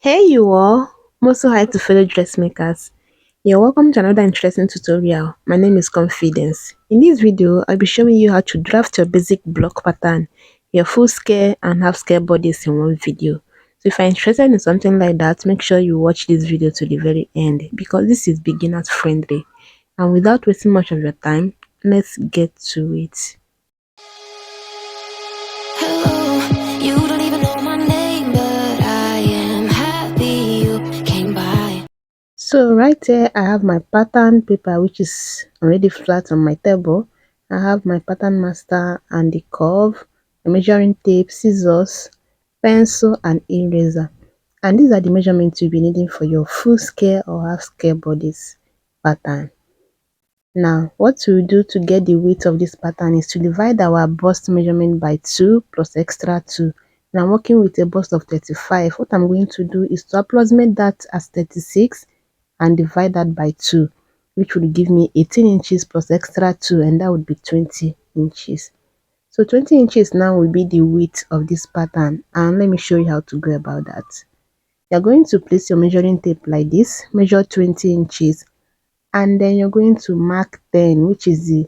Hey you all, most so hi to fellow dressmakers. You're welcome to another interesting tutorial. My name is Confidence. In this video, I'll be showing you how to draft your basic block pattern, your full scale and half scale bodice in one video. So if you're interested in something like that, make sure you watch this video to the very end because this is beginners friendly. And without wasting much of your time, let's get to it. Hello, you don't even know my name, but I am happy you came by. So right here, I have my pattern paper, which is already flat on my table. I have my pattern master and the curve, the measuring tape, scissors, pencil, and eraser. And these are the measurements you'll be needing for your full scale or half scale bodice pattern. Now, what we'll do to get the width of this pattern is to divide our bust measurement by 2 plus extra 2. Now, I'm working with a bust of 35. What I'm going to do is to approximate that as 36 and divide that by 2, which would give me 18 inches plus extra 2, and that would be 20 inches. So 20 inches now will be the width of this pattern, and let me show you how to go about that. You're going to place your measuring tape like this, measure 20 inches, and then you're going to mark 10, which is the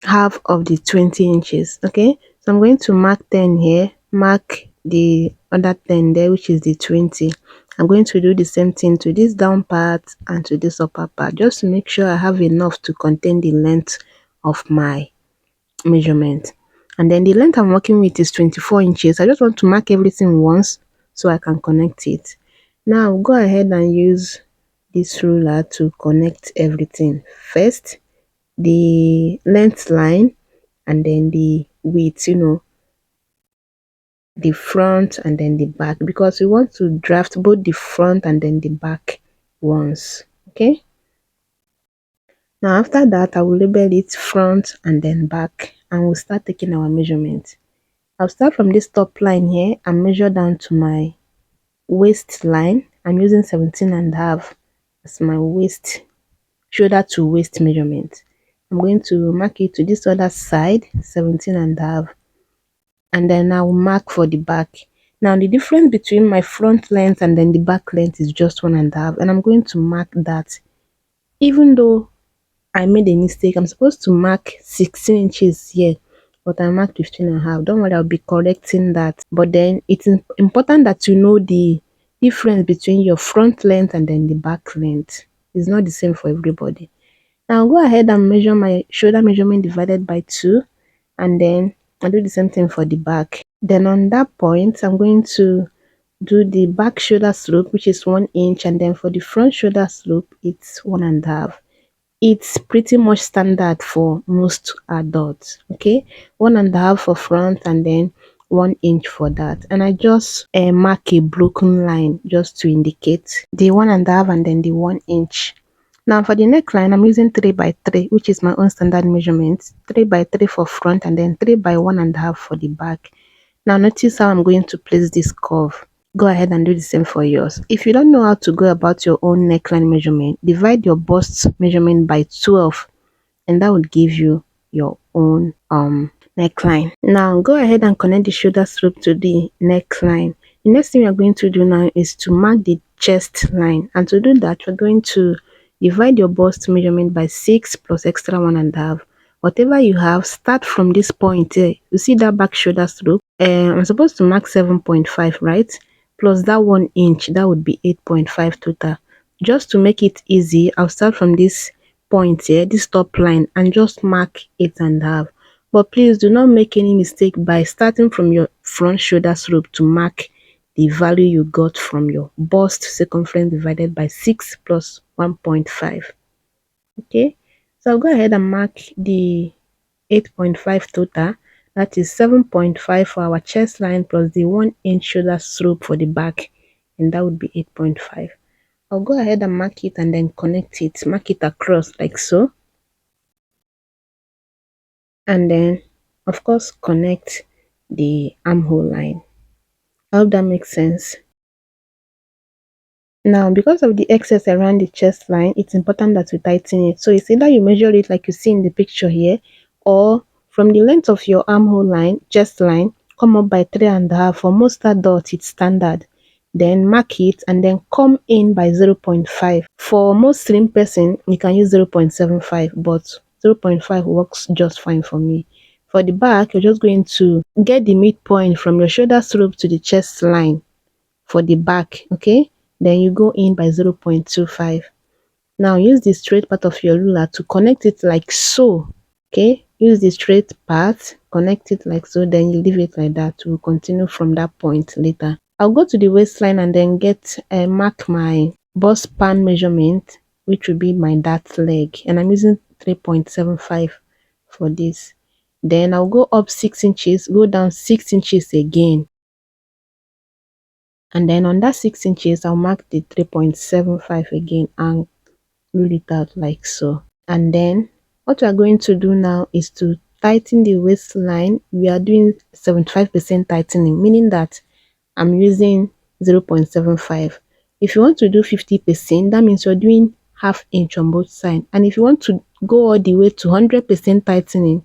half of the 20 inches. Okay, so I'm going to mark 10 here, mark the other 10 there, which is the 20. I'm going to do the same thing to this down part and to this upper part, just to make sure I have enough to contain the length of my measurement. And then the length I'm working with is 24 inches. I just want to mark everything once so I can connect it. Now go ahead and use this ruler to connect everything. First, the length line, and then the width, the front and then the back, because we want to draft both the front and then the back once. Okay, now after that I will label it front and then back, and we'll start taking our measurement. I'll start from this top line here and measure down to my waistline. I'm using 17.5 as my waist, shoulder to waist measurement. I'm going to mark it to this other side, 17.5, and then I will mark for the back. Now the difference between my front length and then the back length is just 1.5, and I'm going to mark that. Even though I made a mistake, I'm supposed to mark 16 inches here, but I marked 15.5. Don't worry, I'll be correcting that. But then it's important that you know the difference between your front length and then the back length. It's not the same for everybody. Now I'll go ahead and measure my shoulder measurement divided by 2, and then I'll do the same thing for the back. Then on that point, I'm going to do the back shoulder slope, which is 1 inch, and then for the front shoulder slope, it's 1.5. It's pretty much standard for most adults. Okay, 1.5 for front and then 1 inch for that. And I just mark a broken line just to indicate the 1.5 and then the 1 inch. Now for the neckline, I'm using 3 by 3, which is my own standard measurement. 3 by 3 for front and then 3 by 1.5 for the back. Now notice how I'm going to place this curve. Go ahead and do the same for yours. If you don't know how to go about your own neckline measurement, divide your bust measurement by 12, and that would give you your own neckline. Now go ahead and connect the shoulder slope to the neckline. The next thing we are going to do now is to mark the chest line, and to do that we're going to divide your bust measurement by 6 plus extra 1.5. Whatever you have, start from this point here. You see that back shoulder slope? I'm supposed to mark 7.5, right? Plus that 1 inch, that would be 8.5 total. Just to make it easy, I'll start from this point here, this top line, and just mark 8.5. But please do not make any mistake by starting from your front shoulder slope to mark the value you got from your bust circumference divided by 6 plus 1.5. Okay, so I'll go ahead and mark the 8.5 total. That is 7.5 for our chest line plus the 1 inch shoulder slope for the back, and that would be 8.5. I'll go ahead and mark it and then connect it, mark it across like so, and then of course connect the armhole line. I hope that makes sense. Now, because of the excess around the chest line, it's important that we tighten it. So it's either you measure it like you see in the picture here, or from the length of your armhole line, chest line, come up by 3.5. For most adults, it's standard. then mark it and then come in by 0.5. For most slim person, you can use 0.75, but 0.5 works just fine for me. For the back, you're just going to get the midpoint from your shoulder slope to the chest line for the back, okay? Then you go in by 0.25. Now use the straight part of your ruler to connect it like so, okay? Use the straight part, connect it like so, then you leave it like that. We'll continue from that point later. I'll go to the waistline and then mark my bust span measurement, which will be my dart leg, and I'm using 3.75 for this. Then I'll go up 6 inches, go down 6 inches again, and then on that 6 inches I'll mark the 3.75 again and roll it out like so. And then what we are going to do now is to tighten the waistline. We are doing 75% tightening, meaning that I'm using 0.75. If you want to do 50%, that means you're doing half inch on both sides. And if you want to go all the way to 100% tightening,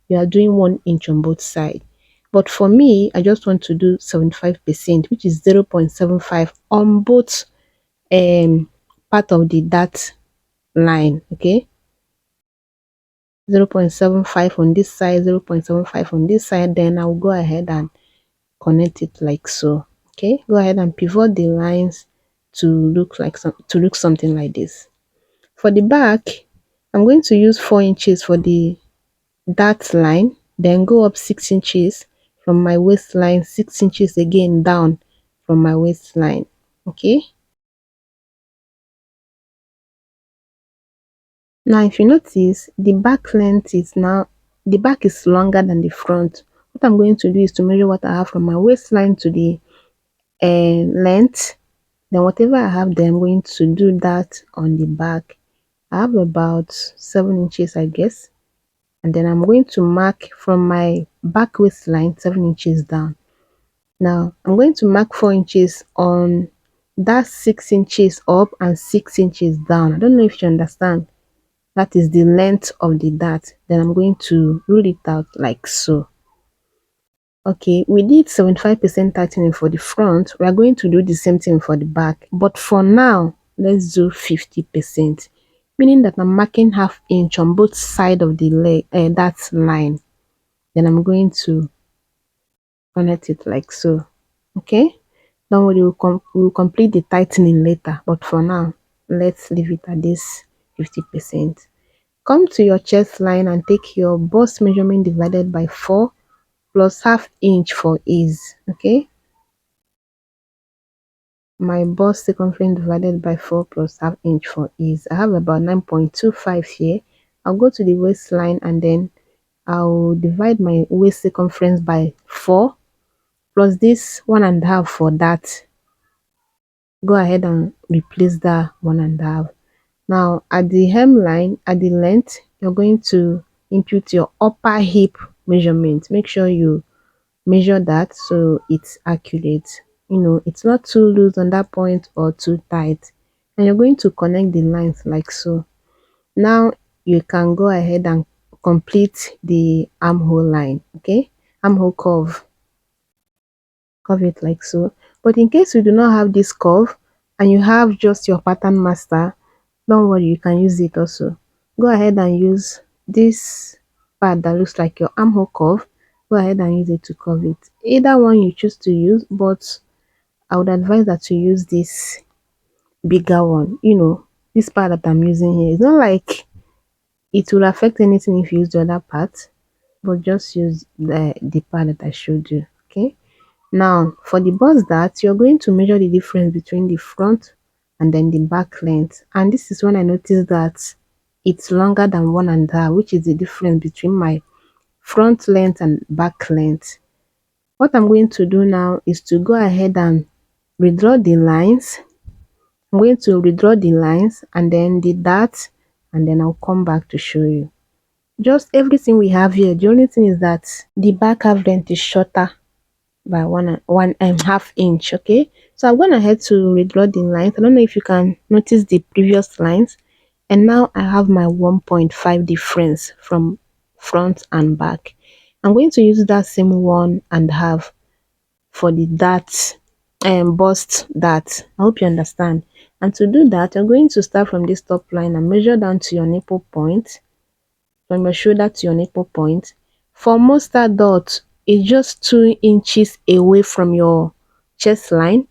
you are doing 1 inch on both sides. But for me, I just want to do 75%, which is 0.75 on both part of the dart line, okay? 0.75 on this side, 0.75 on this side. Then I'll go ahead and connect it like so. Okay, go ahead and pivot the lines to look something like this. For the back, I'm going to use 4 inches for the dart line, then go up 6 inches from my waistline, 6 inches again down from my waistline. Okay, now if you notice, the back is longer than the front. What I'm going to do is to measure what I have from my waistline to the length. Then whatever I have there, I'm going to do that on the back. I have about 7 inches, I guess. And then I'm going to mark from my back waistline 7 inches down. Now I'm going to mark 4 inches on that 6 inches up and 6 inches down. I don't know if you understand. That is the length of the dart. Then I'm going to rule it out like so. Okay, we did 75% tightening for the front. We are going to do the same thing for the back. But for now, let's do 50%. Meaning that I'm marking half inch on both sides of the leg, that line. Then I'm going to connect it like so. Okay, don't worry, we'll complete the tightening later. But for now, let's leave it at this 50%. Come to your chest line and take your bust measurement divided by 4 plus half inch for ease. Okay, my bust circumference divided by 4 plus half inch for ease. I have about 9.25 here. I'll go to the waistline and then I'll divide my waist circumference by 4 plus this 1.5 for that. Go ahead and replace that 1.5. Now at the hemline, at the length, you're going to impute your upper hip measurement. Make sure you measure that so it's accurate. You know, it's not too loose on that point or too tight. And you're going to connect the lines like so. Now you can go ahead and complete the armhole line. Okay, armhole curve it like so. But in case you do not have this curve and you have just your pattern master, don't worry, you can use it also. Go ahead and use this part that looks like your armhole curve. Go ahead and use it to curve it. Either one you choose to use, but I would advise that you use this bigger one. You know, this part that I'm using here. It's not like it will affect anything if you use the other part, but just use the part that I showed you. Okay. Now for the bust dart, you're going to measure the difference between the front and then the back length. And this is when I noticed that it's longer than 1.5, which is the difference between my front length and back length. What I'm going to do now is to go ahead and redraw the lines. I'm going to redraw the lines and then the dart, and then I'll come back to show you. Just everything we have here. The only thing is that the back half length is shorter by one and half inch. Okay, so I'm going ahead to redraw the lines. I don't know if you can notice the previous lines, and now I have my 1.5 difference from front and back. I'm going to use that same 1.5 for the dart bust that. I hope you understand. And to do that, you're going to start from this top line and measure down to your nipple point, from your shoulder to your nipple point. For mustard dot, it's just 2 inches away from your chest line.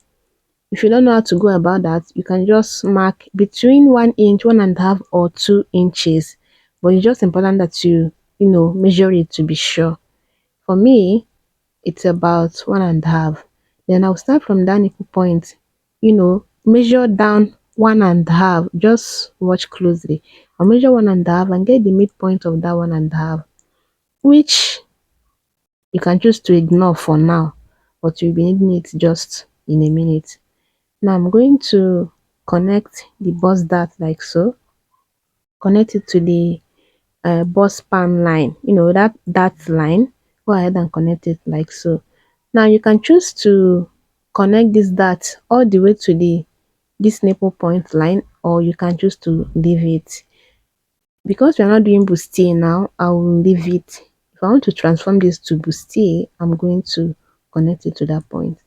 If you don't know how to go about that, you can just mark between 1 inch, 1.5 or 2 inches. But it's just important that you measure it to be sure. For me, it's about 1.5. Then I'll start from that nipple point, measure down 1.5. Just watch closely. I'll measure 1.5 and get the midpoint of that 1.5, which you can choose to ignore for now, but you'll be needing it just in a minute. Now I'm going to connect the bus dart like so. Connect it to the bus span line, that line. Go ahead and connect it like so. Now you can choose to connect this dart all the way to this nipple point line, or you can choose to leave it. Because we are not doing bustier now, I will leave it. If I want to transform this to bustier, I'm going to connect it to that point.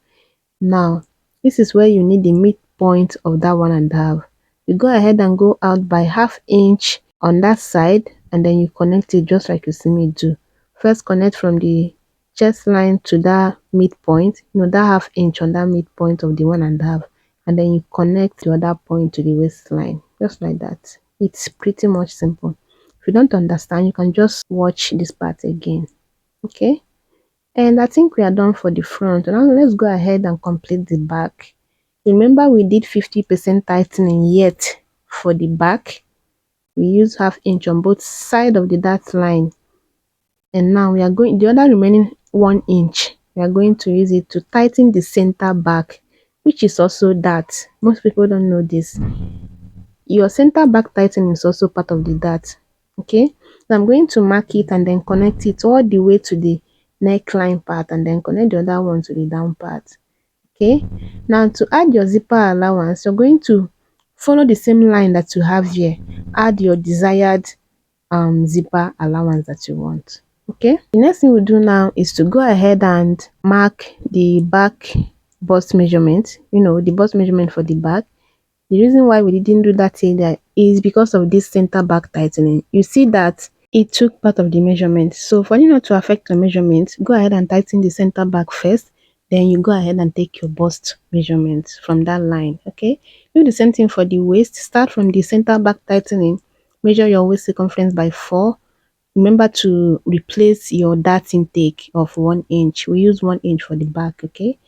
Now, this is where you need the midpoint of that 1.5. You go ahead and go out by 1/2 inch on that side, and then you connect it just like you see me do. First connect from the chest line to that midpoint, that 1/2 inch on that midpoint of the 1.5, and then you connect the other point to the waistline, just like that. It's pretty much simple. If you don't understand, you can just watch this part again. Okay? And I think we are done for the front. Now let's go ahead and complete the back. Remember we did 50% tightening yet for the back. We use 1/2 inch on both sides of the dart line. And now we are going, the other remaining 1 inch, we are going to use it to tighten the center back, which is also dart. Most people don't know this. Your center back tightening is also part of the dart. Okay, so I'm going to mark it and then connect it all the way to the neckline part, and then connect the other one to the down part. Okay, now to add your zipper allowance, you're going to follow the same line that you have here. Add your desired zipper allowance that you want. Okay, the next thing we do now is to go ahead and mark the back bust measurement, the bust measurement for the back. The reason why we didn't do that here is because of this center back tightening. You see that it took part of the measurement. So for you not to affect your measurement, go ahead and tighten the center back first. Then you go ahead and take your bust measurement from that line. Okay, do the same thing for the waist. Start from the center back tightening. Measure your waist circumference by 4. Remember to replace your dart intake of 1 inch. We use 1 inch for the back. Okay,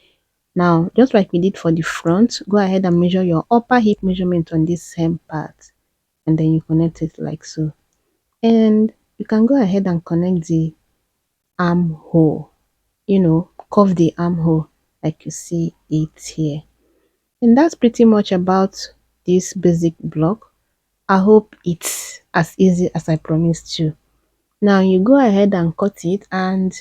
now just like we did for the front, go ahead and measure your upper hip measurement on this hem part, and then you connect it like so. And you can go ahead and connect the armhole, curve the armhole like you see it here. And that's pretty much about this basic block. I hope it's as easy as I promised you. Now you go ahead and cut it, and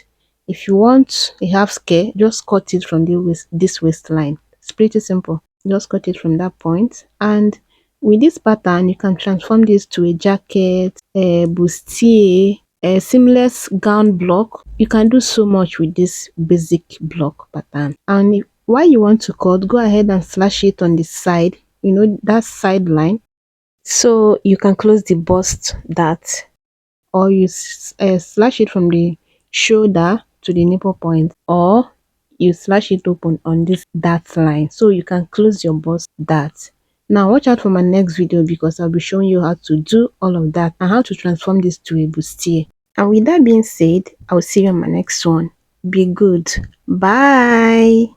if you want a half scale, just cut it from this waistline. It's pretty simple. Just cut it from that point, and with this pattern you can transform this to a jacket, a bustier, a seamless gown block. You can do so much with this basic block pattern. And while you want to cut, go ahead and slash it on the side, that side line, so you can close the bust dart, or you slash it from the shoulder to the nipple point, or you slash it open on this dart line so you can close your bust dart. Now watch out for my next video, because I'll be showing you how to do all of that and how to transform this to a bustier. And with that being said, I'll see you on my next one. Be good. Bye.